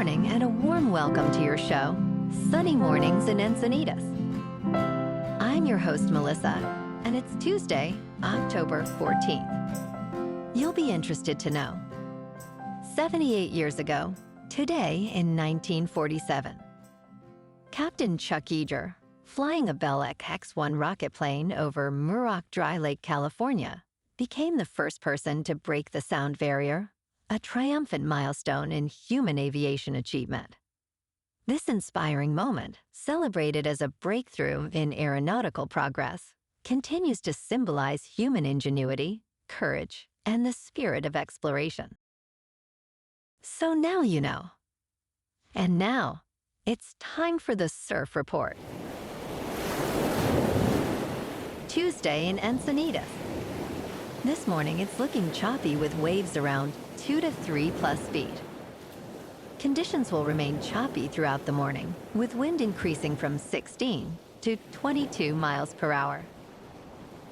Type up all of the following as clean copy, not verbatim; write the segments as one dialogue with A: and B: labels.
A: morning and a warm welcome to your show, Sunny Mornings in Encinitas. I'm your host, Melissa, and it's Tuesday, October 14th. You'll be interested to know. 78 years ago, today in 1947, Captain Chuck Yeager, flying a Bell X-1 rocket plane over Muroc Dry Lake, California, became the first person to break the sound barrier, a triumphant milestone in human aviation achievement. This inspiring moment, celebrated as a breakthrough in aeronautical progress, continues to symbolize human ingenuity, courage, and the spirit of exploration. So now you know. And now, it's time for the Surf Report. Tuesday in Encinitas. This morning, it's looking choppy with waves around 2 to 3 plus feet. Conditions will remain choppy throughout the morning, with wind increasing from 16 to 22 miles per hour.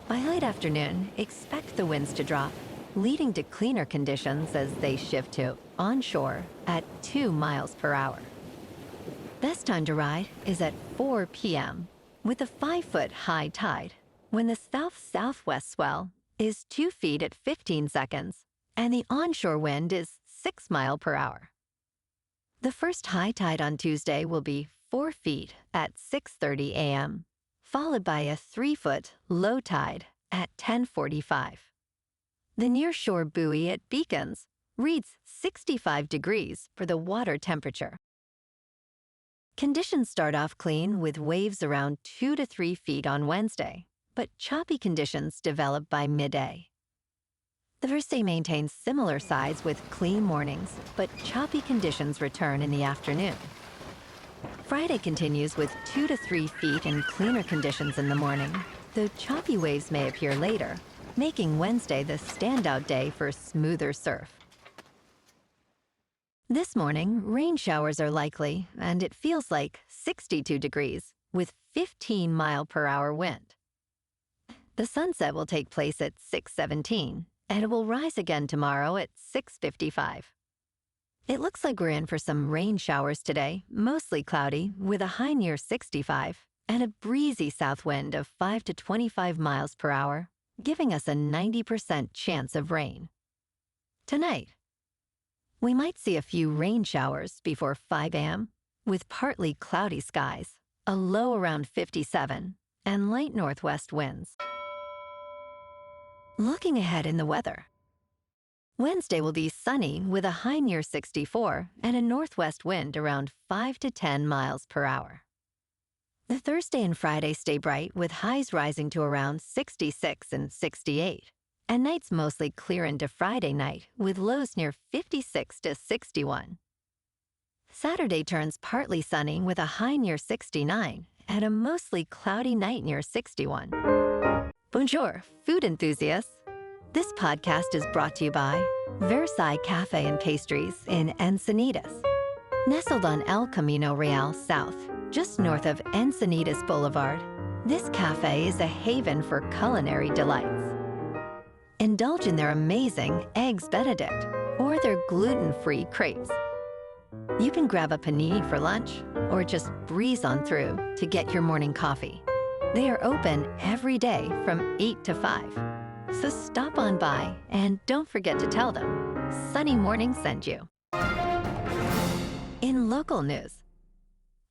A: By late afternoon, expect the winds to drop, leading to cleaner conditions as they shift to onshore at 2 miles per hour. Best time to ride is at 4 p.m. with a 5-foot high tide, when the south-southwest swell is 2 feet at 15 seconds, and the onshore wind is 6 miles per hour. The first high tide on Tuesday will be 4 feet at 6:30 a.m., followed by a 3-foot low tide at 10:45. The nearshore buoy at Beacons reads 65 degrees for the water temperature. Conditions start off clean with waves around 2 to 3 feet on Wednesday, but choppy conditions develop by midday. Thursday maintains similar size with clean mornings, but choppy conditions return in the afternoon. Friday continues with 2 to 3 feet and cleaner conditions in the morning, though choppy waves may appear later, making Wednesday the standout day for smoother surf. This morning, rain showers are likely, and it feels like 62 degrees with 15 mile per hour wind. The sunset will take place at 6:17, and it will rise again tomorrow at 6:55. It looks like we're in for some rain showers today, mostly cloudy, with a high near 65 and a breezy south wind of 5 to 25 miles per hour, giving us a 90% chance of rain. Tonight, we might see a few rain showers before 5 a.m., with partly cloudy skies, a low around 57, and light northwest winds. Looking ahead in the weather. Wednesday will be sunny with a high near 64 and a northwest wind around 5 to 10 miles per hour. The Thursday and Friday stay bright with highs rising to around 66 and 68, and nights mostly clear into Friday night with lows near 56 to 61. Saturday turns partly sunny with a high near 69 and a mostly cloudy night near 61. Bonjour, food enthusiasts. This podcast is brought to you by Versailles Cafe and Pastries in Encinitas. Nestled on El Camino Real South, just north of Encinitas Boulevard, this cafe is a haven for culinary delights. Indulge in their amazing Eggs Benedict or their gluten-free crepes. You can grab a panini for lunch or just breeze on through to get your morning coffee. They are open every day from 8 to 5. So stop on by and don't forget to tell them Sunny Morning sent you. In local news,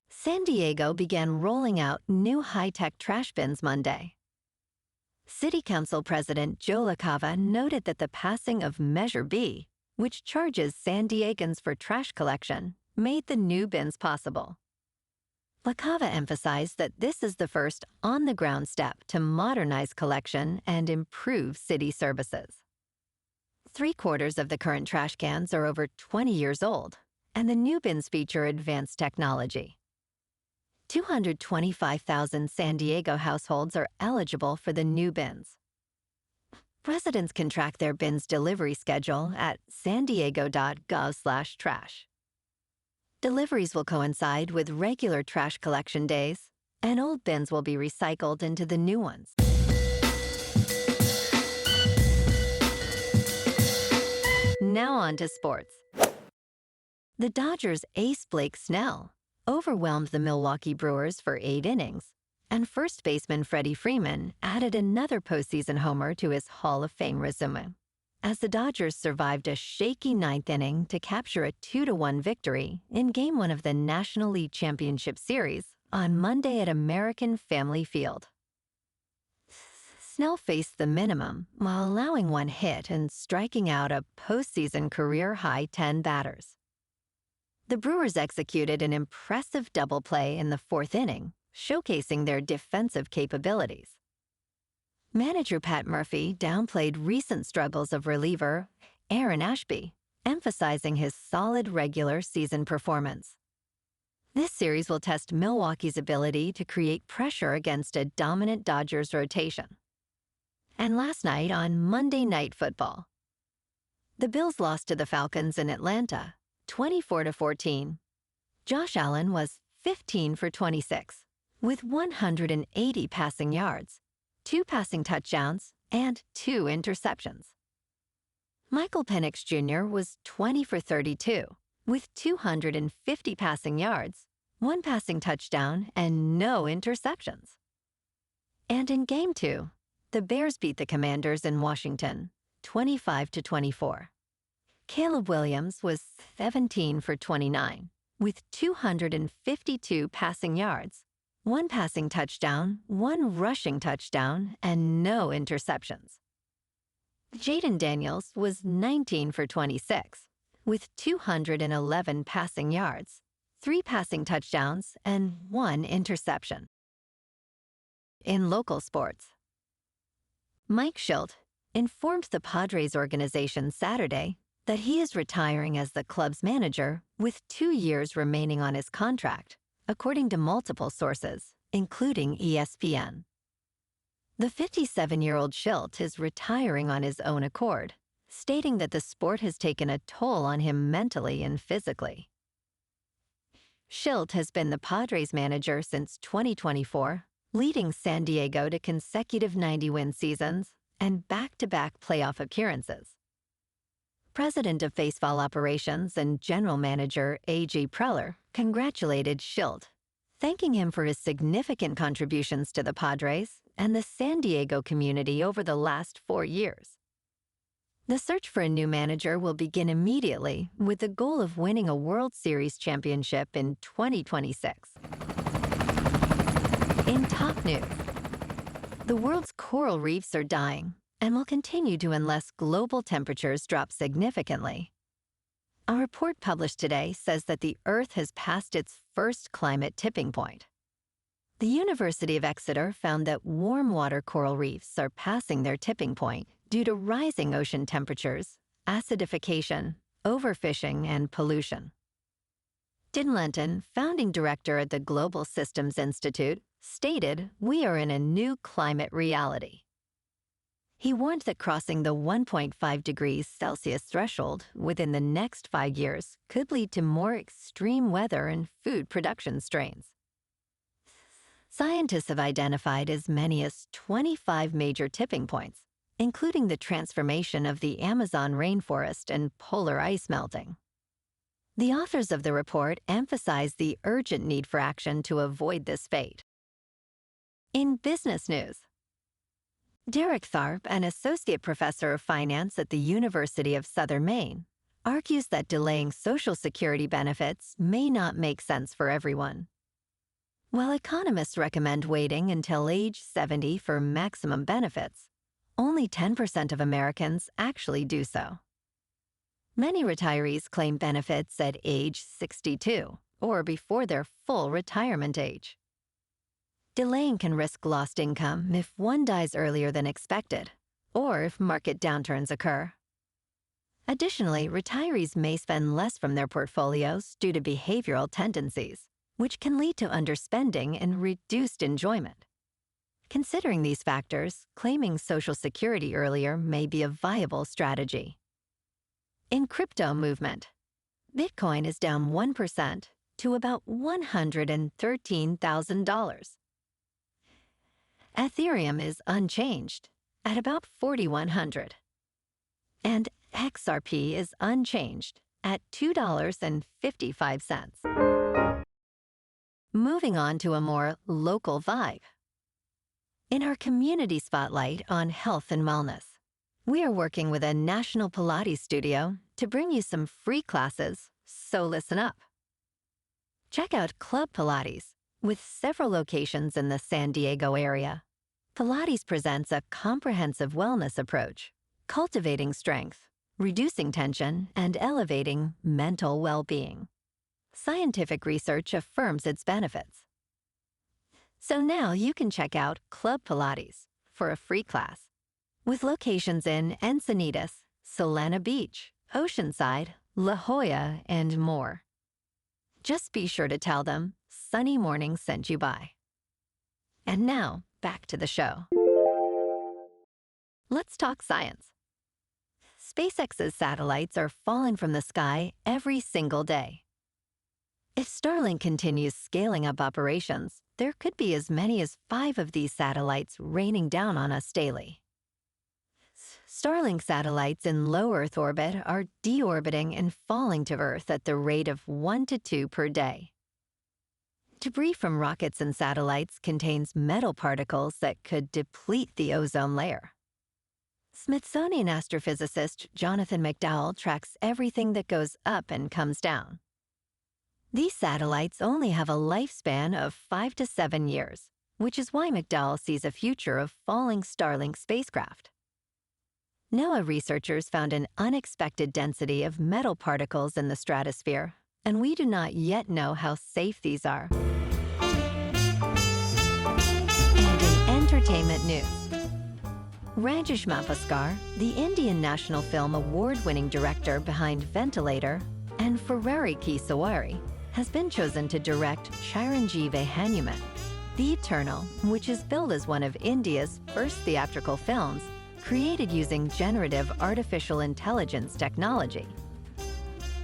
A: San Diego began rolling out new high-tech trash bins Monday. City Council President Joe LaCava noted that the passing of Measure B, which charges San Diegans for trash collection, made the new bins possible. LaCava emphasized that this is the first on-the-ground step to modernize collection and improve city services. 3/4 of the current trash cans are over 20 years old, and the new bins feature advanced technology. 225,000 San Diego households are eligible for the new bins. Residents can track their bins delivery schedule at sandiego.gov/trash. Deliveries will coincide with regular trash collection days, and old bins will be recycled into the new ones. Now on to sports. The Dodgers' ace Blake Snell overwhelmed the Milwaukee Brewers for 8 innings, and first baseman Freddie Freeman added another postseason homer to his Hall of Fame resume, as the Dodgers survived a shaky 9th inning to capture a 2-1 victory in Game 1 of the National League Championship Series on Monday at American Family Field. Snell faced the minimum while allowing 1 hit and striking out a postseason career-high 10 batters. The Brewers executed an impressive double play in the 4th inning, showcasing their defensive capabilities. Manager Pat Murphy downplayed recent struggles of reliever Aaron Ashby, emphasizing his solid regular season performance. This series will test Milwaukee's ability to create pressure against a dominant Dodgers rotation. And last night on Monday Night Football, the Bills lost to the Falcons in Atlanta, 24-14. Josh Allen was 15 for 26, with 180 passing yards, 2 passing touchdowns, and 2 interceptions. Michael Penix Jr. was 20 for 32, with 250 passing yards, 1 passing touchdown, and no interceptions. And in Game 2, the Bears beat the Commanders in Washington, 25-24. Caleb Williams was 17 for 29, with 252 passing yards, 1 passing touchdown, 1 rushing touchdown, and no interceptions. Jaden Daniels was 19 for 26, with 211 passing yards, 3 passing touchdowns, and 1 interception. In local sports, Mike Shildt informed the Padres organization Saturday that he is retiring as the club's manager with 2 years remaining on his contract, according to multiple sources, including ESPN. The 57-year-old Shildt is retiring on his own accord, stating that the sport has taken a toll on him mentally and physically. Shildt has been the Padres manager since 2024, leading San Diego to consecutive 90-win seasons and back-to-back playoff appearances. President of Baseball Operations and General Manager A.G. Preller congratulated Shildt, thanking him for his significant contributions to the Padres and the San Diego community over the last 4 years. The search for a new manager will begin immediately with the goal of winning a World Series championship in 2026. In top news, the world's coral reefs are dying and will continue to unless global temperatures drop significantly. A report published today says that the Earth has passed its first climate tipping point. The University of Exeter found that warm water coral reefs are passing their tipping point due to rising ocean temperatures, acidification, overfishing, and pollution. Din Lenton, founding director at the Global Systems Institute, stated, "We are in a new climate reality." He warned that crossing the 1.5 degrees Celsius threshold within the next 5 years could lead to more extreme weather and food production strains. Scientists have identified as many as 25 major tipping points, including the transformation of the Amazon rainforest and polar ice melting. The authors of the report emphasize the urgent need for action to avoid this fate. In business news, Derek Tharp, an associate professor of finance at the University of Southern Maine, argues that delaying Social Security benefits may not make sense for everyone. While economists recommend waiting until age 70 for maximum benefits, only 10% of Americans actually do so. Many retirees claim benefits at age 62 or before their full retirement age. Delaying can risk lost income if one dies earlier than expected, or if market downturns occur. Additionally, retirees may spend less from their portfolios due to behavioral tendencies, which can lead to underspending and reduced enjoyment. Considering these factors, claiming Social Security earlier may be a viable strategy. In crypto movement, Bitcoin is down 1% to about $113,000. Ethereum is unchanged at about 4,100. And XRP is unchanged at $2.55. Moving on to a more local vibe. In our community spotlight on health and wellness, we are working with a national Pilates studio to bring you some free classes, so listen up. Check out Club Pilates, with several locations in the San Diego area. Pilates presents a comprehensive wellness approach, cultivating strength, reducing tension, and elevating mental well-being. Scientific research affirms its benefits. So now you can check out Club Pilates for a free class, with locations in Encinitas, Solana Beach, Oceanside, La Jolla, and more. Just be sure to tell them Sunny Morning sent you by. And now, back to the show. Let's talk science. SpaceX's satellites are falling from the sky every single day. If Starlink continues scaling up operations, there could be as many as 5 of these satellites raining down on us daily. Starlink satellites in low Earth orbit are deorbiting and falling to Earth at the rate of 1 to 2 per day. Debris from rockets and satellites contains metal particles that could deplete the ozone layer. Smithsonian astrophysicist Jonathan McDowell tracks everything that goes up and comes down. These satellites only have a lifespan of 5 to 7 years, which is why McDowell sees a future of falling Starlink spacecraft. NOAA researchers found an unexpected density of metal particles in the stratosphere, and we do not yet know how safe these are. And in entertainment news, Rajesh Mapuskar, the Indian National Film Award-winning director behind Ventilator, and Ferrari Ki Sawari, has been chosen to direct Chiranjeevi Hanuman, The Eternal, which is billed as one of India's first theatrical films created using generative artificial intelligence technology.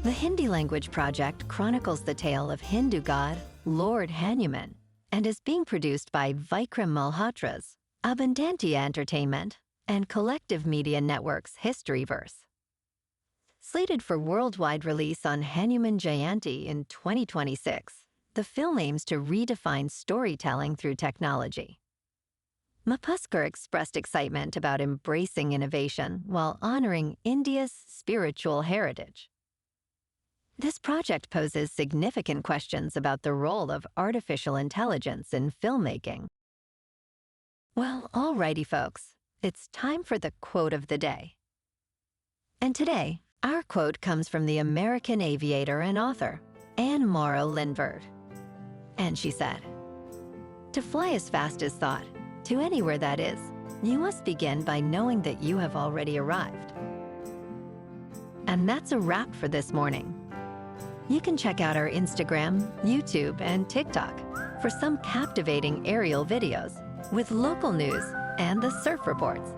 A: The Hindi language project chronicles the tale of Hindu god Lord Hanuman and is being produced by Vikram Malhotra's Abundantia Entertainment and Collective Media Network's Historyverse. Slated for worldwide release on Hanuman Jayanti in 2026, the film aims to redefine storytelling through technology. Mapuskar expressed excitement about embracing innovation while honoring India's spiritual heritage. This project poses significant questions about the role of artificial intelligence in filmmaking. Well, alrighty folks, it's time for the quote of the day. And today, our quote comes from the American aviator and author, Anne Morrow Lindbergh. And she said, "To fly as fast as thought, to anywhere that is, you must begin by knowing that you have already arrived." And that's a wrap for this morning. You can check out our Instagram, YouTube, and TikTok for some captivating aerial videos with local news and the surf reports.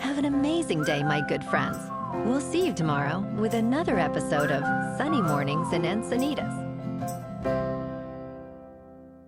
A: Have an amazing day, my good friends. We'll see you tomorrow with another episode of Sunny Mornings in Encinitas.